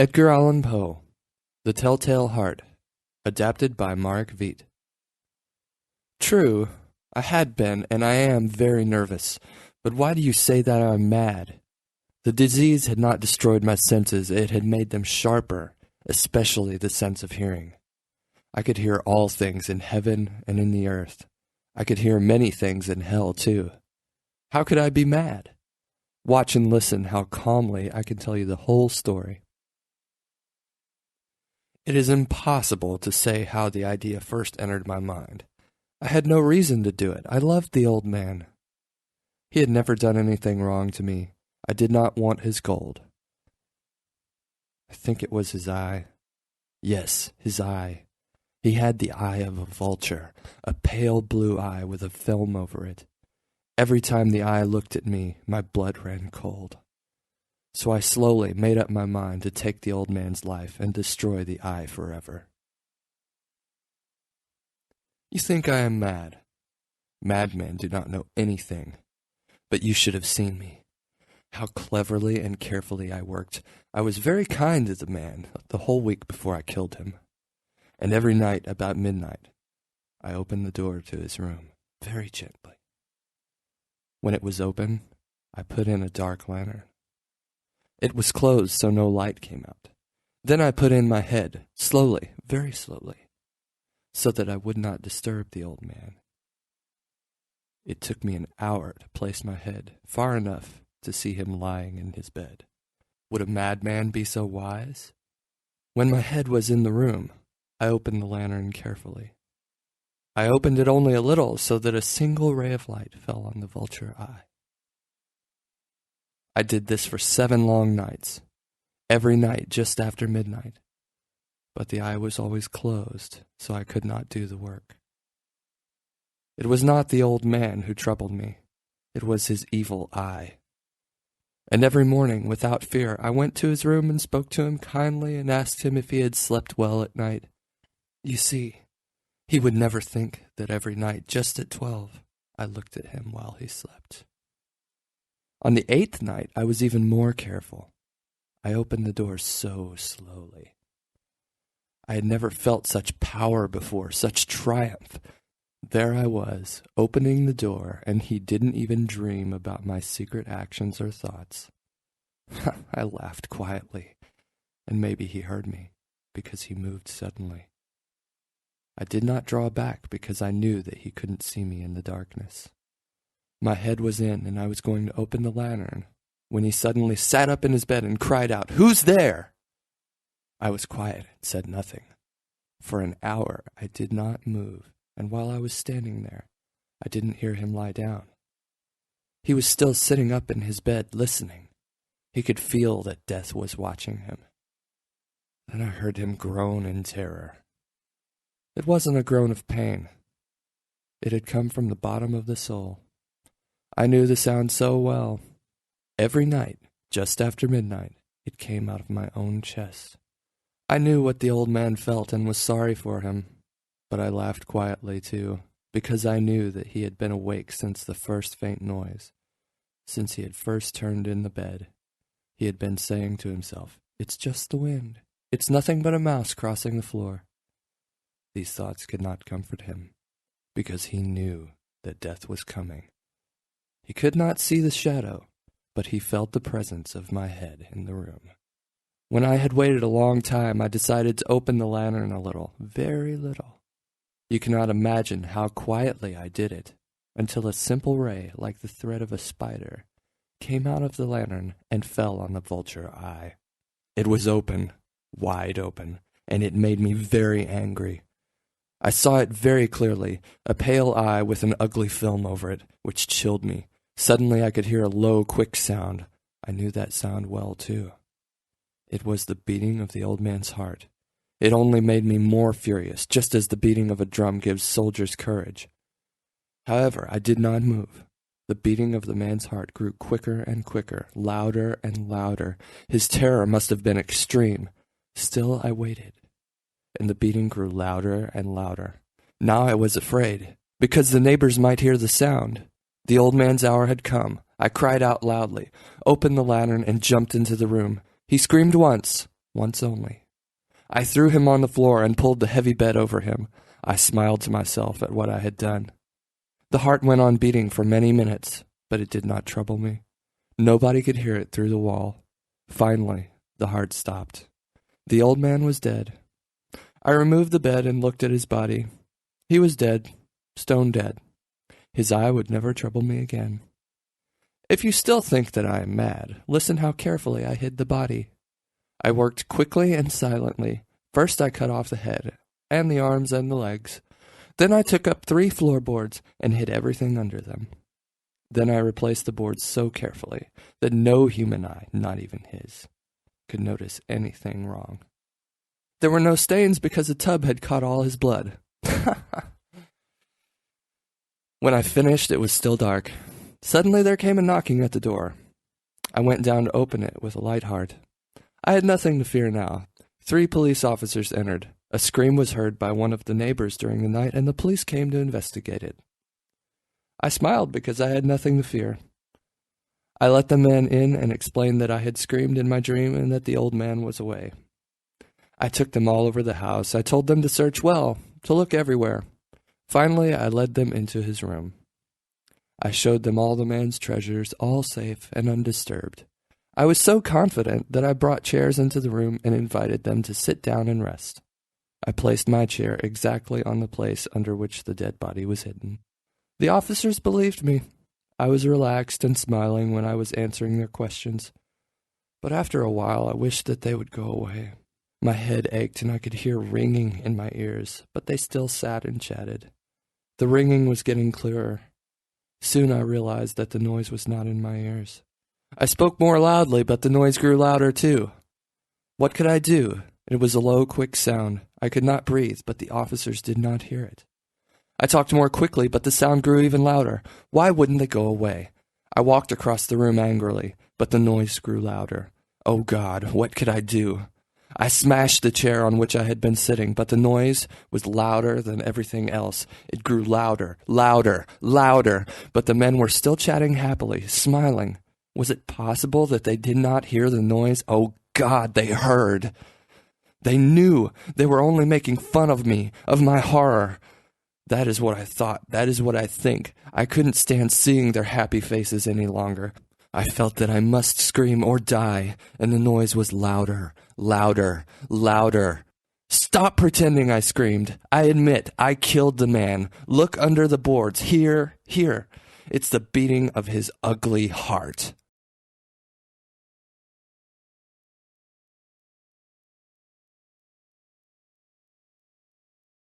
Edgar Allan Poe, The Telltale Heart, adapted by Mark Veet. True, I had been, and I am, very nervous, but why do you say that I'm mad? The disease had not destroyed my senses, it had made them sharper, especially the sense of hearing. I could hear all things in heaven and in the earth. I could hear many things in hell, too. How could I be mad? Watch and listen how calmly I can tell you the whole story. It is impossible to say how the idea first entered my mind. I had no reason to do it. I loved the old man. He had never done anything wrong to me. I did not want his gold. I think it was his eye. Yes, his eye. He had the eye of a vulture, a pale blue eye with a film over it. Every time the eye looked at me, my blood ran cold. So I slowly made up my mind to take the old man's life and destroy the eye forever. You think I am mad. Madmen do not know anything. But you should have seen me. How cleverly and carefully I worked. I was very kind to the man the whole week before I killed him. And every night about midnight, I opened the door to his room, very gently. When it was open, I put in a dark lantern. It was closed so no light came out. Then I put in my head, slowly, very slowly, so that I would not disturb the old man. It took me an hour to place my head far enough to see him lying in his bed. Would a madman be so wise? When my head was in the room, I opened the lantern carefully. I opened it only a little so that a single ray of light fell on the vulture eye. I did this for 7 long nights, every night just after midnight, but the eye was always closed, so I could not do the work. It was not the old man who troubled me, it was his evil eye. And every morning, without fear, I went to his room and spoke to him kindly and asked him if he had slept well at night. You see, he would never think that every night, just at 12, I looked at him while he slept. On the 8th night, I was even more careful. I opened the door so slowly. I had never felt such power before, such triumph. There I was, opening the door, and he didn't even dream about my secret actions or thoughts. I laughed quietly, and maybe he heard me, because he moved suddenly. I did not draw back because I knew that he couldn't see me in the darkness. My head was in, and I was going to open the lantern, when he suddenly sat up in his bed and cried out, "Who's there?" I was quiet and said nothing. For an hour I did not move, and while I was standing there, I didn't hear him lie down. He was still sitting up in his bed, listening. He could feel that death was watching him. Then I heard him groan in terror. It wasn't a groan of pain. It had come from the bottom of the soul. I knew the sound so well. Every night, just after midnight, it came out of my own chest. I knew what the old man felt and was sorry for him, but I laughed quietly too, because I knew that he had been awake since the first faint noise. Since he had first turned in the bed, he had been saying to himself, "It's just the wind. It's nothing but a mouse crossing the floor." These thoughts could not comfort him, because he knew that death was coming. He could not see the shadow, but he felt the presence of my head in the room. When I had waited a long time, I decided to open the lantern a little, very little. You cannot imagine how quietly I did it, until a simple ray, like the thread of a spider, came out of the lantern and fell on the vulture eye. It was open, wide open, and it made me very angry. I saw it very clearly, a pale eye with an ugly film over it, which chilled me. Suddenly I could hear a low, quick sound. I knew that sound well, too. It was the beating of the old man's heart. It only made me more furious, just as the beating of a drum gives soldiers courage. However, I did not move. The beating of the man's heart grew quicker and quicker, louder and louder. His terror must have been extreme. Still I waited, and the beating grew louder and louder. Now I was afraid, because the neighbors might hear the sound. The old man's hour had come. I cried out loudly, opened the lantern, and jumped into the room. He screamed once, once only. I threw him on the floor and pulled the heavy bed over him. I smiled to myself at what I had done. The heart went on beating for many minutes, but it did not trouble me. Nobody could hear it through the wall. Finally, the heart stopped. The old man was dead. I removed the bed and looked at his body. He was dead, stone dead. His eye would never trouble me again. If you still think that I am mad, listen how carefully I hid the body. I worked quickly and silently. First I cut off the head, and the arms and the legs. Then I took up 3 floorboards and hid everything under them. Then I replaced the boards so carefully that no human eye, not even his, could notice anything wrong. There were no stains because the tub had caught all his blood. When I finished, it was still dark. Suddenly there came a knocking at the door. I went down to open it with a light heart. I had nothing to fear now. 3 police officers entered. A scream was heard by one of the neighbors during the night, and the police came to investigate it. I smiled because I had nothing to fear. I let the men in and explained that I had screamed in my dream and that the old man was away. I took them all over the house. I told them to search well, to look everywhere. Finally, I led them into his room. I showed them all the man's treasures, all safe and undisturbed. I was so confident that I brought chairs into the room and invited them to sit down and rest. I placed my chair exactly on the place under which the dead body was hidden. The officers believed me. I was relaxed and smiling when I was answering their questions. But after a while, I wished that they would go away. My head ached and I could hear ringing in my ears, but they still sat and chatted. The ringing was getting clearer. Soon I realized that the noise was not in my ears. I spoke more loudly, but the noise grew louder too. What could I do? It was a low, quick sound. I could not breathe, but the officers did not hear it. I talked more quickly, but the sound grew even louder. Why wouldn't they go away? I walked across the room angrily, but the noise grew louder. Oh God, what could I do? I smashed the chair on which I had been sitting, but the noise was louder than everything else. It grew louder, louder, louder, but the men were still chatting happily, smiling. Was it possible that they did not hear the noise? Oh God, they heard. They knew. They were only making fun of me, of my horror. That is what I thought. That is what I think. I couldn't stand seeing their happy faces any longer. I felt that I must scream or die, and the noise was louder, louder, louder. Stop pretending, I screamed. I admit, I killed the man. Look under the boards. Here, here. It's the beating of his ugly heart.